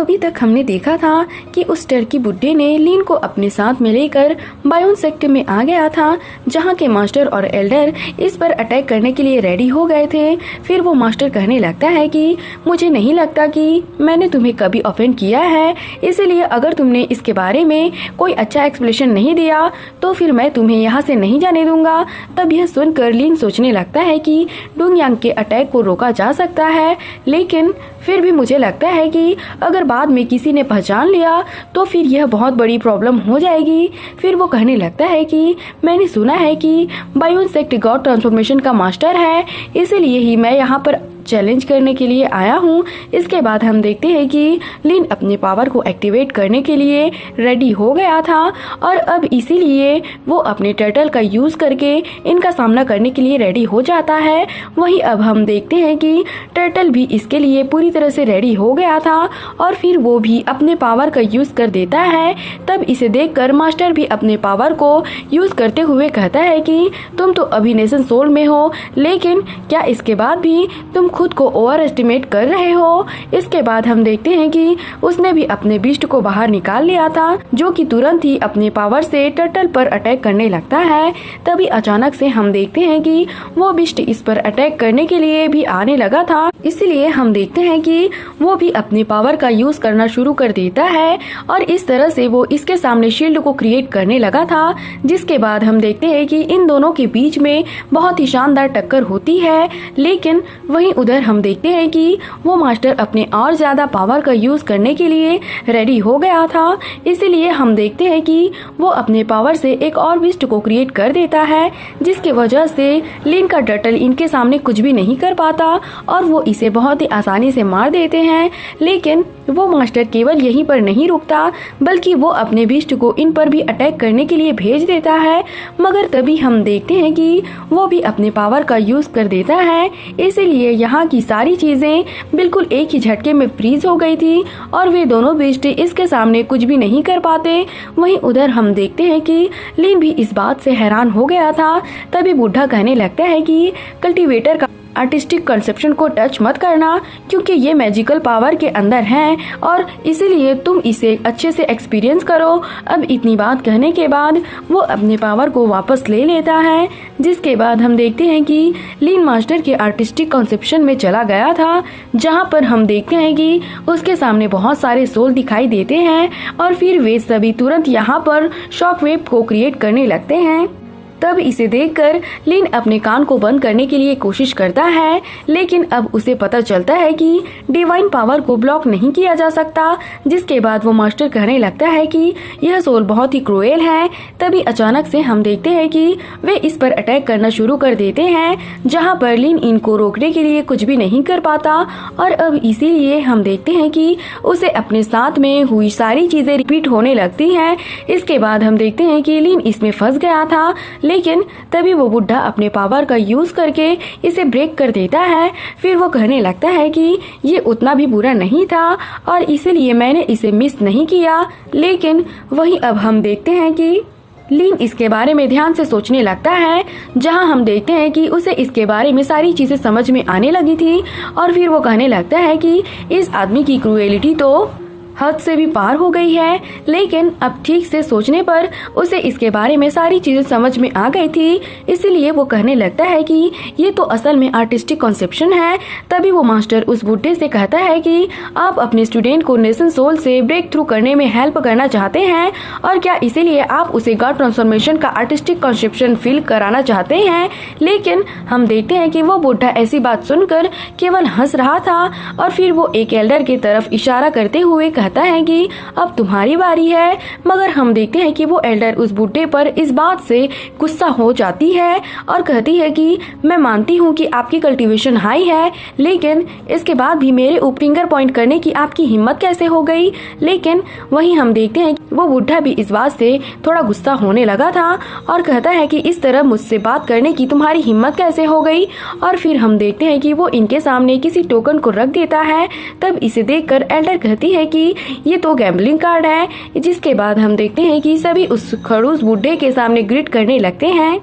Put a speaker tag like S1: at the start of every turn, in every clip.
S1: अभी तक हमने देखा था कि उस टर्की बुड्ढे ने लीन को अपने साथ में लेकर बायोन सेक्टर में आ गया था, जहाँ के मास्टर और एल्डर इस पर अटैक करने के लिए रेडी हो गए थे। फिर वो मास्टर कहने लगता है कि मुझे नहीं लगता कि मैंने तुम्हें कभी ऑफेंड किया है, इसलिए अगर तुमने इसके बारे में कोई अच्छा एक्सप्लेनेशन नहीं दिया तो फिर मैं तुम्हें यहाँ से नहीं जाने दूंगा। तब यह सुनकर लीन सोचने लगता है कि डोंगयांग के अटैक को रोका जा सकता है, लेकिन फिर भी मुझे लगता है कि अगर बाद में किसी ने पहचान लिया तो फिर यह बहुत बड़ी प्रॉब्लम हो जाएगी। फिर वो कहने लगता है कि मैंने सुना है कि बायोन सेक्ट गॉड ट्रांसफॉर्मेशन का मास्टर है, इसीलिए ही मैं यहाँ पर चैलेंज करने के लिए आया हूँ। इसके बाद हम देखते हैं कि लीन अपने पावर को एक्टिवेट करने के लिए रेडी हो गया था और अब इसीलिए वो अपने टर्टल का यूज करके इनका सामना करने के लिए रेडी हो जाता है। वहीं अब हम देखते हैं कि टर्टल भी इसके लिए पूरी तरह से रेडी हो गया था और फिर वो भी अपने पावर का यूज कर देता है। तब इसे देखकर मास्टर भी अपने पावर को यूज करते हुए कहता है कि तुम तो अभी नेशन सोल में हो, लेकिन क्या इसके बाद भी तुम खुद को ओवर एस्टिमेट कर रहे हो। इसके बाद हम देखते हैं कि उसने भी अपने बीस्ट को बाहर निकाल लिया था, जो कि तुरंत ही अपने पावर से टर्टल पर अटैक करने लगता है। तभी अचानक से हम देखते हैं कि वो बीस्ट इस पर अटैक करने के लिए भी आने लगा था, इसलिए हम देखते हैं कि वो भी अपने पावर का यूज करना शुरू कर देता है और इस तरह से वो इसके सामने शील्ड को क्रिएट करने लगा था। जिसके बाद हम देखते हैं कि इन दोनों के बीच में बहुत ही शानदार टक्कर होती है, लेकिन वहीं उधर हम देखते हैं कि वो मास्टर अपने और ज्यादा पावर का यूज करने के लिए रेडी हो गया था, इसलिए हम देखते हैं कि वो अपने पावर से एक और बीस्ट को क्रिएट कर देता है, जिसकी वजह से लीन का टर्टल इनके सामने कुछ भी नहीं कर पाता और वो इसे बहुत ही आसानी से मार देते हैं। लेकिन वो मास्टर केवल यहीं पर नहीं रुकता, बल्कि वो अपने बीस्ट को इन पर भी अटैक करने के लिए भेज देता है। मगर तभी हम देखते हैं कि वो भी अपने पावर का यूज कर देता है, इसीलिए यहाँ की सारी चीजें बिल्कुल एक ही झटके में फ्रीज हो गई थी और वे दोनों बीस्ट इसके सामने कुछ भी नहीं कर पाते। वहीं उधर हम देखते हैं कि लीन भी इस बात से हैरान हो गया था। तभी बूढ़ा कहने लगता है कि कल्टीवेटर का आर्टिस्टिक कंसेप्शन को टच मत करना, क्योंकि ये मैजिकल पावर के अंदर है और इसीलिए तुम इसे अच्छे से एक्सपीरियंस करो। अब इतनी बात कहने के बाद वो अपने पावर को वापस ले लेता है, जिसके बाद हम देखते हैं कि लीन मास्टर के आर्टिस्टिक कंसेप्शन में चला गया था, जहां पर हम देखते हैं कि उसके सामने बहुत सारे सोल दिखाई देते हैं और फिर वे सभी तुरंत यहाँ पर शॉक वेव को क्रिएट करने लगते हैं। तब इसे देखकर लीन अपने कान को बंद करने के लिए कोशिश करता है, लेकिन अब उसे पता चलता है कि डिवाइन पावर को ब्लॉक नहीं किया जा सकता। जिसके बाद वो मास्टर कहने लगता है कि यह सोल बहुत ही क्रूएल है। तभी अचानक से हम देखते हैं कि वे इस पर अटैक करना शुरू कर देते हैं, जहां पर लीन इनको रोकने के लिए कुछ भी नहीं कर पाता और अब इसीलिए हम देखते हैं कि उसे अपने साथ में हुई सारी चीजें रिपीट होने लगती हैं। इसके बाद हम देखते हैं कि लीन इसमें फंस गया था, लेकिन तभी वो बुढ़ा अपने पावर का यूज करके इसे ब्रेक कर देता है। फिर वो कहने लगता है कि ये उतना भी बुरा नहीं था और इसीलिए मैंने इसे मिस नहीं किया। लेकिन वहीं अब हम देखते हैं कि लीन इसके बारे में ध्यान से सोचने लगता है, जहां हम देखते हैं कि उसे इसके बारे में सारी चीजें समझ में आने लगी थी और फिर वो कहने लगता है कि इस आदमी की क्रूएलिटी तो हद से भी पार हो गई है। लेकिन अब ठीक से सोचने पर उसे इसके बारे में सारी चीजें समझ में आ गई थी, इसीलिए वो कहने लगता है कि ये तो असल में आर्टिस्टिक कॉन्सेप्शन है। तभी वो मास्टर उस बुड्ढे से कहता है कि आप अपने स्टूडेंट को नेशन सोल से ब्रेक थ्रू करने में हेल्प करना चाहते हैं और क्या इसीलिए आप उसे गॉड ट्रांसफॉर्मेशन का आर्टिस्टिक कॉन्सेप्शन फील कराना चाहते हैं। लेकिन हम देखते हैं कि वो बुड्ढा ऐसी बात सुनकर केवल हंस रहा था और फिर वो एक एल्डर की तरफ इशारा करते हुए कहता है कि अब तुम्हारी बारी है। मगर हम देखते हैं कि वो एल्डर उस बूढ़े पर इस बात से गुस्सा हो जाती है और कहती है कि मैं मानती हूँ कि आपकी कल्टीवेशन हाई है, लेकिन इसके बाद भी मेरे ऊपर फिंगर पॉइंट करने की आपकी हिम्मत कैसे हो गई। लेकिन वहीं हम देखते हैं कि वो बूढ़ा भी इस बात से थोड़ा गुस्सा होने लगा था और कहता है कि इस तरह मुझसे बात करने की तुम्हारी हिम्मत कैसे हो गई। और फिर हम देखते हैं कि वो इनके सामने किसी टोकन को रख देता है। तब इसे देखकर एल्डर कहती है कि ये तो गैम्बलिंग कार्ड है। जिसके बाद हम देखते हैं कि सभी उस खड़ूस बूढ़े के सामने ग्रिट करने लगते हैं।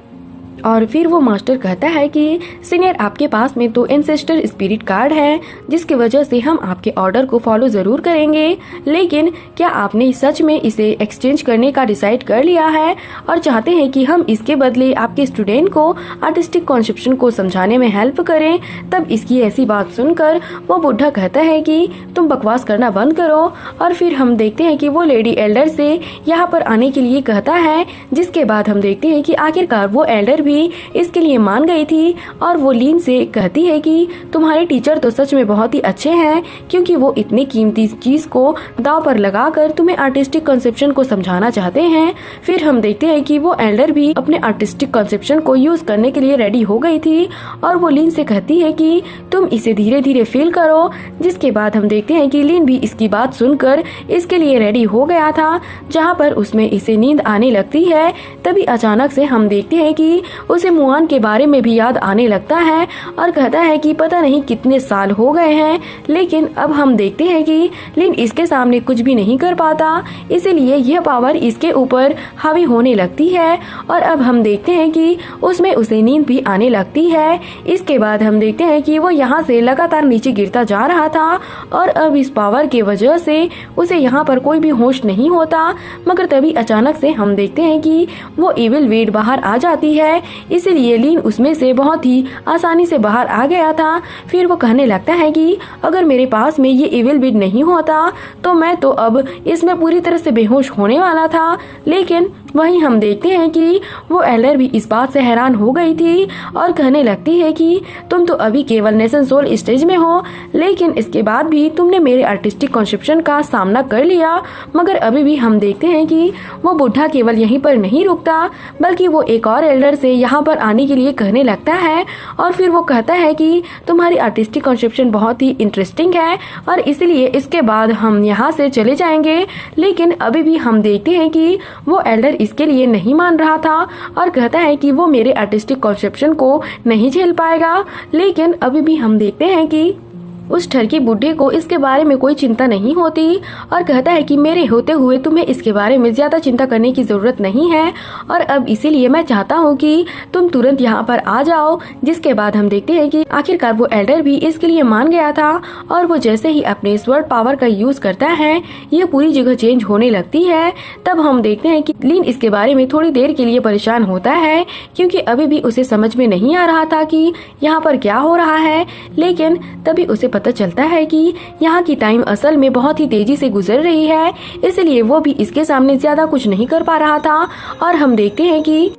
S1: और फिर वो मास्टर कहता है कि सीनियर, आपके पास में तो एंसेस्टर स्पिरिट कार्ड है, जिसकी वजह से हम आपके ऑर्डर को फॉलो जरूर करेंगे, लेकिन क्या आपने सच में इसे एक्सचेंज करने का डिसाइड कर लिया है और चाहते हैं कि हम इसके बदले आपके स्टूडेंट को आर्टिस्टिक कॉन्सेप्शन को समझाने में हेल्प करें? तब इसकी ऐसी बात सुनकर वो बुढ़ा कहता है कि तुम बकवास करना बंद करो। और फिर हम देखते हैं कि वो लेडी एल्डर से यहाँ पर आने के लिए कहता है, जिसके बाद हम देखते हैं कि आखिरकार वो एल्डर भी इसके लिए मान गई थी और वो लीन से कहती है कि तुम्हारे टीचर तो सच में बहुत ही अच्छे हैं, क्योंकि वो इतनी कीमती चीज को दांव पर लगाकर तुम्हें आर्टिस्टिक कंसेप्शन को समझाना चाहते हैं। फिर हम देखते हैं कि वो एल्डर भी अपने आर्टिस्टिक कंसेप्शन को यूज करने के लिए रेडी हो गई थी और वो लीन से कहती है कि तुम इसे धीरे धीरे फील करो। जिसके बाद हम देखते हैं कि लीन भी इसकी बात सुनकर इसके लिए रेडी हो गया था, जहाँ पर उसमें इसे नींद आने लगती है। तभी अचानक से हम देखते हैं कि उसे मुआन के बारे में भी याद आने लगता है और कहता है कि पता नहीं कितने साल हो गए हैं, लेकिन अब हम देखते हैं कि लिन इसके सामने कुछ भी नहीं कर पाता, इसीलिए यह पावर इसके ऊपर हावी होने लगती है और अब हम देखते हैं कि उसमें उसे नींद भी आने लगती है। इसके बाद हम देखते हैं कि वो यहाँ से लगातार नीचे गिरता जा रहा था और अब इस पावर की वजह से उसे यहाँ पर कोई भी होश नहीं होता। मगर तभी अचानक से हम देखते हैं कि वो इविल वीड बाहर आ जाती है, इसीलिए लीन उसमें से बहुत ही आसानी से बाहर आ गया था। फिर वो कहने लगता है कि अगर मेरे पास में ये इविल वीड नहीं होता तो मैं तो अब इसमें पूरी तरह से बेहोश होने वाला था। लेकिन वहीं हम देखते हैं कि वो एल्डर भी इस बात से हैरान हो गई थी और कहने लगती है कि तुम तो अभी केवल नेशन सोल स्टेज में हो, लेकिन इसके बाद भी तुमने मेरे आर्टिस्टिक कॉन्सेप्शन का सामना कर लिया। मगर अभी भी हम देखते हैं कि वो बुढ़ा केवल यहीं पर नहीं रुकता, बल्कि वो एक और एल्डर से यहाँ पर आने के लिए कहने लगता है और फिर वो कहता है कि तुम्हारी आर्टिस्टिक कॉन्सेप्शन बहुत ही इंटरेस्टिंग है और इसलिए इसके बाद हम यहाँ से चले जाएंगे। लेकिन अभी भी हम देखते हैं कि वो एल्डर इसके लिए नहीं मान रहा था और कहता है कि वो मेरे आर्टिस्टिक कॉन्सेप्शन को नहीं झेल पाएगा। लेकिन अभी भी हम देखते हैं कि उस ठरकी बुढ़े को इसके बारे में कोई चिंता नहीं होती और कहता है कि मेरे होते हुए तुम्हें इसके बारे में ज्यादा चिंता करने की जरूरत नहीं है और अब इसीलिए मैं चाहता हूँ कि तुम तुरंत यहाँ पर आ जाओ। जिसके बाद हम देखते हैं कि आखिरकार वो एल्डर भी इसके लिए मान गया था और वो जैसे ही अपने स्वर्ड पावर का यूज करता है, ये पूरी जगह चेंज होने लगती है। तब हम देखते हैं कि लीन इसके बारे में थोड़ी देर के लिए परेशान होता है, क्योंकि अभी भी उसे समझ में नहीं आ रहा था कि यहाँ पर क्या हो रहा है। लेकिन तभी उसे पता चलता है कि यहाँ की टाइम असल में बहुत ही तेजी से गुजर रही है, इसलिए वो भी इसके सामने ज्यादा कुछ नहीं कर पा रहा था और हम देखते हैं कि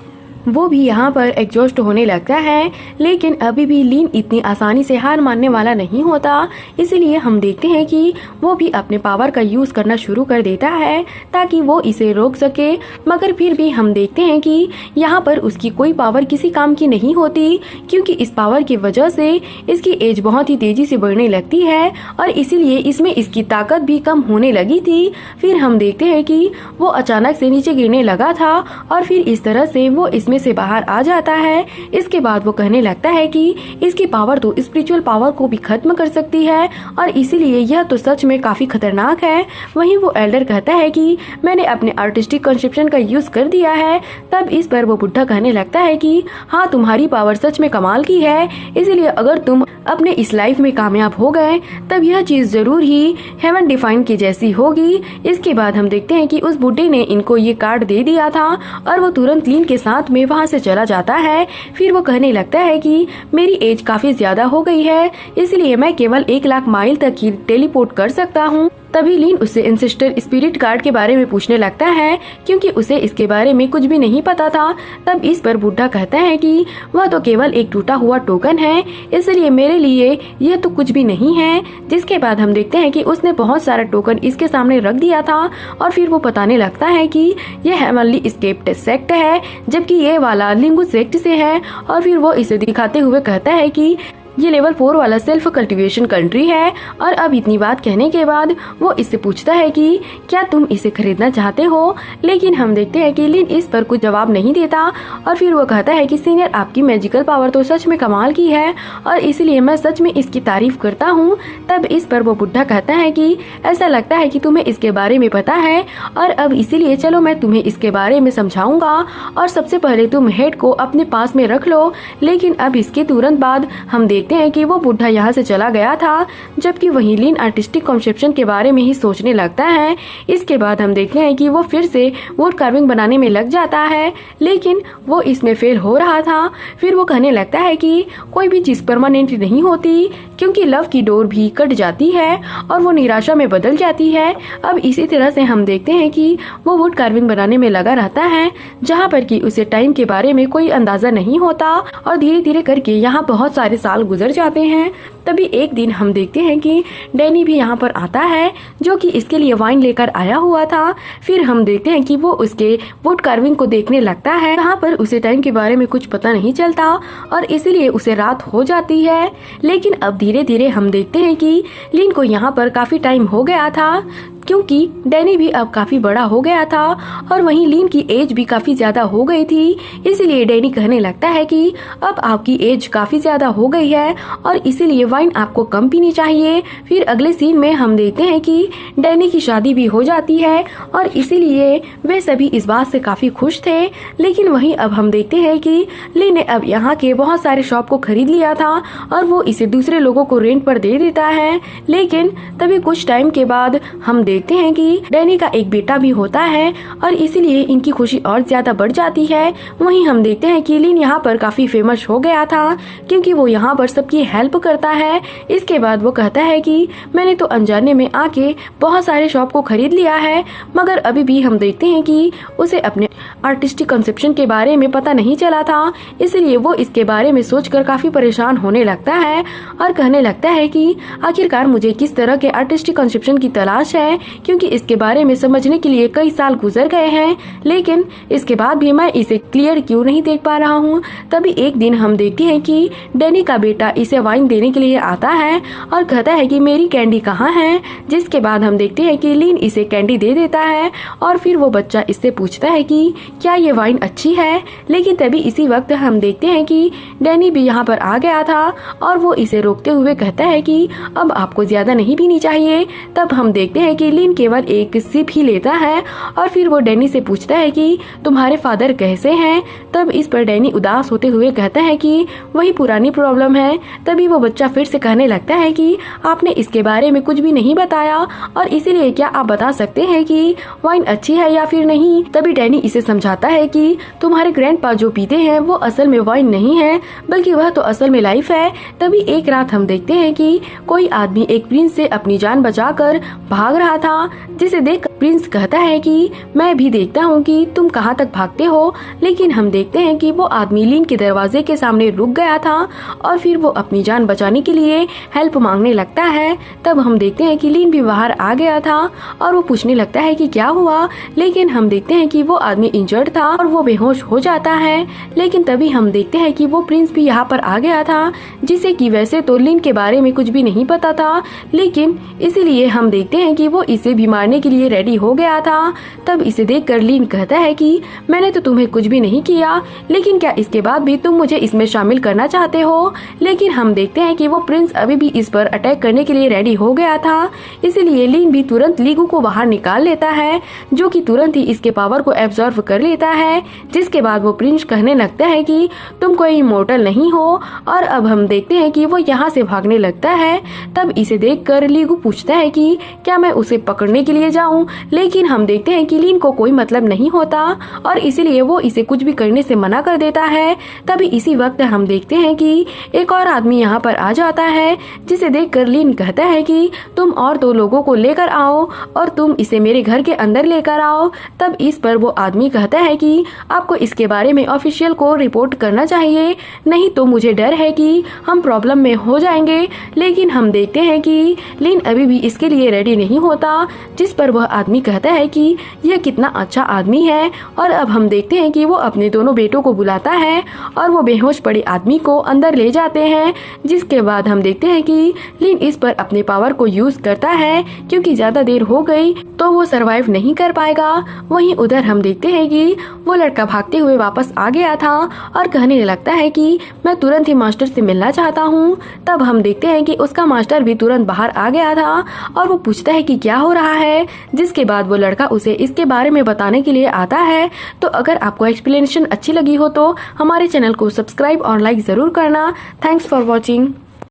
S1: वो भी यहाँ पर एग्जॉस्ट होने लगता है। लेकिन अभी भी लीन इतनी आसानी से हार मानने वाला नहीं होता, इसीलिए हम देखते हैं कि वो भी अपने पावर का यूज करना शुरू कर देता है ताकि वो इसे रोक सके। मगर फिर भी हम देखते हैं कि यहाँ पर उसकी कोई पावर किसी काम की नहीं होती, क्योंकि इस पावर की वजह से इसकी एज बहुत ही तेजी से बढ़ने लगती है और इसीलिए इसमें इसकी ताकत भी कम होने लगी थी। फिर हम देखते हैं कि वो अचानक से नीचे गिरने लगा था और फिर इस तरह से वो इसमें से बाहर आ जाता है। इसके बाद वो कहने लगता है कि इसकी पावर तो स्पिरिचुअल पावर को भी खत्म कर सकती है और इसीलिए यह तो सच में काफी खतरनाक है। वहीं वो एल्डर कहता है कि मैंने अपने आर्टिस्टिक कंसेप्शन का यूज कर दिया है। तब इस पर वो बुढ़ा कहने लगता है कि हाँ, तुम्हारी पावर सच में कमाल की है, इसीलिए अगर तुम अपने इस लाइफ में कामयाब हो गए तब यह चीज जरूर ही हेवन डिफाइन की जैसी होगी। इसके बाद हम देखते हैं कि उस बुढ़े ने इनको ये कार्ड दे दिया था और वो तुरंत लीन के साथ में वहाँ से चला जाता है। फिर वो कहने लगता है कि मेरी एज काफी ज्यादा हो गई है, इसलिए मैं केवल 1 लाख माइल तक ही टेलीपोर्ट कर सकता हूँ। तभी लीन उससे एंसेस्टर स्पिरिट कार्ड के बारे में पूछने लगता है, क्योंकि उसे इसके बारे में कुछ भी नहीं पता था। तब इस पर बुढ़ा कहता है कि वह तो केवल एक टूटा हुआ टोकन है, इसलिए मेरे लिए यह तो कुछ भी नहीं है। जिसके बाद हम देखते हैं कि उसने बहुत सारा टोकन इसके सामने रख दिया था और फिर वो बताने लगता है कि यह हेवनली एस्केप सेक्ट है, जबकि ये वाला लिंगू सेक्ट से है। और फिर वो इसे दिखाते हुए कहता है कि ये लेवल 4 वाला सेल्फ कल्टीवेशन कंट्री है। और अब इतनी बात कहने के बाद वो इससे पूछता है कि क्या तुम इसे खरीदना चाहते हो, लेकिन हम देखते हैं कि लिन इस पर कुछ जवाब नहीं देता। और फिर वो कहता है कि सीनियर, आपकी मैजिकल पावर तो सच में कमाल की है और इसलिए मैं सच में इसकी तारीफ करता हूँ। तब इस पर वो बुढ़ा कहता है कि ऐसा लगता है कि तुम्हें इसके बारे में पता है और अब इसीलिए चलो मैं तुम्हें इसके बारे में समझाऊंगा और सबसे पहले तुम हेड को अपने पास में रख लो। लेकिन अब इसके तुरंत बाद हम देखते हैं कि वो बुढ़ा यहाँ से चला गया था, जबकि वही लिन आर्टिस्टिक कॉन्सेप्शन के बारे में ही सोचने लगता है। इसके बाद हम देखते हैं कि वो फिर से वुड कार्विंग बनाने में लग जाता है, लेकिन वो इसमें फेल हो रहा था। फिर वो कहने लगता है कि कोई भी चीज परमानेंट नहीं होती, क्योंकि लव की डोर भी कट जाती है और वो निराशा में बदल जाती है। अब इसी तरह से हम देखते हैं कि वो वुड कार्विंग बनाने में लगा रहता है, जहाँ पर कि उसे टाइम के बारे में कोई अंदाजा नहीं होता और धीरे धीरे करके यहाँ बहुत सारे साल गुजर जाते हैं। तभी एक दिन हम देखते हैं कि डैनी भी यहाँ पर आता है, जो कि इसके लिए वाइन लेकर आया हुआ था। फिर हम देखते हैं कि वो उसके वुड कार्विंग को देखने लगता है, जहाँ पर उसे टाइम के बारे में कुछ पता नहीं चलता और इसीलिए उसे रात हो जाती है। लेकिन अब धीरे धीरे हम देखते हैं कि लिन को यहाँ पर काफी टाइम हो गया था, क्योंकि डैनी भी अब काफी बड़ा हो गया था और वहीं लिन की एज भी काफी ज्यादा हो गई थी। इसलिए डैनी कहने लगता है कि अब आपकी एज काफी ज्यादा हो गई है और इसीलिए वाइन आपको कम पीनी चाहिए। फिर अगले सीन में हम देखते हैं कि डैनी की शादी भी हो जाती है और इसीलिए वे सभी इस बात से काफी खुश थे। लेकिन वहीं अब हम देखते हैं कि लिन ने अब यहाँ के बहुत सारे शॉप को खरीद लिया था और वो इसे दूसरे लोगों को रेंट पर दे देता है। लेकिन तभी कुछ टाइम के बाद हम देखते हैं कि डैनी का एक बेटा भी होता है और इसीलिए इनकी खुशी और ज्यादा बढ़ जाती है। वहीं हम देखते हैं कि लिन यहाँ पर काफी फेमस हो गया था, क्योंकि वो यहाँ पर सबकी हेल्प करता है। इसके बाद वो कहता है कि मैंने तो अनजाने में आके बहुत सारे शॉप को खरीद लिया है, मगर अभी भी हम देखते हैं कि उसे अपने आर्टिस्टिक कंसेप्शन के बारे में पता नहीं चला था। इसलिए वो इसके बारे में सोचकर काफी परेशान होने लगता है और कहने लगता है कि आखिरकार मुझे किस तरह के आर्टिस्टिक कंसेप्शन की तलाश है, क्योंकि इसके बारे में समझने के लिए कई साल गुजर गए हैं, लेकिन इसके बाद भी मैं इसे क्लियर क्यों नहीं देख पा रहा हूँ। तभी एक दिन हम देखते हैं कि डैनी का बेटा इसे वाइन देने के लिए आता है और कहता है कि मेरी कैंडी कहाँ है। जिसके बाद हम देखते हैं कि लिन इसे कैंडी दे देता है और फिर वो बच्चा इससे पूछता है कि क्या ये वाइन अच्छी है। लेकिन तभी इसी वक्त हम देखते हैं कि डैनी भी यहाँ पर आ गया था और वो इसे रोकते हुए कहता है कि अब आपको ज्यादा नहीं पीनी चाहिए। तब हम देखते हैं कि लिन केवल एक सिप ही लेता है और फिर वो डैनी से पूछता है कि तुम्हारे फादर कैसे हैं। तब इस पर डैनी उदास होते हुए कहता है कि वही पुरानी प्रॉब्लम है। तभी वो बच्चा फिर से कहने लगता है कि आपने इसके बारे में कुछ भी नहीं बताया और इसीलिए क्या आप बता सकते हैं कि वाइन अच्छी है या फिर नहीं। तभी डैनी इसे समझाता है कि तुम्हारे ग्रैंडपा जो पीते हैं वो असल में वाइन नहीं है, बल्कि वह तो असल में लाइफ है। तभी एक रात हम देखते हैं कि कोई आदमी एक प्रिंस से अपनी जान बचाकर भाग रहा था, जिसे देख प्रिंस कहता है कि मैं भी देखता हूँ कि तुम कहाँ तक भागते हो। लेकिन हम देखते हैं कि वो आदमी लिन के दरवाजे के सामने रुक गया था और फिर वो अपनी जान बचाने के लिए हेल्प मांगने लगता है। तब हम देखते हैं कि लिन भी बाहर आ गया था और वो पूछने लगता है कि क्या हुआ। लेकिन हम देखते हैं कि वो आदमी इंजर्ड था और वो बेहोश हो जाता है। लेकिन तभी हम देखते हैं कि वो प्रिंस भी यहाँ पर आ गया था, जिसे कि वैसे तो लिन के बारे में कुछ भी नहीं पता था, लेकिन इसीलिए हम देखते हैं कि वो इसे भी मारने के लिए रेडी हो गया था। तब इसे देखकर लिन कहता है कि मैंने तो तुम्हें कुछ भी नहीं किया, लेकिन क्या इसके बाद भी तुम मुझे इसमें शामिल करना चाहते हो। लेकिन हम देखते हैं कि वो प्रिंस अभी भी इस पर अटैक करने के लिए रेडी हो गया था। इसीलिए लिन भी तुरंत लीगू को बाहर निकाल लेता है, जो कि तुरंत ही इसके पावर को एब्जॉर्व कर लेता है। जिसके बाद वो प्रिंस कहने लगता है कि तुम कोई इमोर्टल नहीं हो और अब हम देखते हैं कि वो यहाँ से भागने लगता है। तब इसे देखकर लीगू पूछता है कि क्या मैं उसे पकड़ने के लिए जाऊं। लेकिन हम देखते हैं कि लिन को कोई मतलब नहीं होता और इसीलिए वो इसे कुछ भी करने से मना कर देता है। तभी इसी वक्त हम देखते हैं कि एक और आदमी यहाँ पर आ जाता है, जिसे देखकर लिन कहता है कि तुम और दो लोगों को लेकर आओ और तुम इसे मेरे घर के अंदर लेकर आओ। तब इस पर वो आदमी कहता है कि आपको इसके बारे में ऑफिशियल को रिपोर्ट करना चाहिए, नहीं तो मुझे डर है कि हम प्रॉब्लम में हो जाएंगे। लेकिन हम देखते हैं कि लिन अभी भी इसके लिए रेडी नहीं होता, जिस पर वह आदमी कहता है कि यह कितना अच्छा आदमी है। और अब हम देखते हैं कि वो अपने दोनों बेटों को बुलाता है और वो बेहोश पड़े आदमी को अंदर ले जाते हैं। जिसके बाद हम देखते हैं कि लिन इस पर अपने पावर को यूज करता है, क्योंकि ज्यादा देर हो गई तो वो सरवाइव नहीं कर पाएगा। वहीं उधर हम देखते हैं कि वो लड़का भागते हुए वापस आ गया था और कहने लगता है कि मैं तुरंत ही मास्टर से मिलना चाहता हूँ। तब हम देखते हैं कि उसका मास्टर भी तुरंत बाहर आ गया था और वो पूछता है कि क्या हो रहा है। जिसके बाद वो लड़का उसे इसके बारे में बताने के लिए आता है। तो अगर आपको एक्सप्लेनेशन अच्छी लगी हो तो हमारे चैनल को सब्सक्राइब और लाइक जरूर करना। Thanks for watching.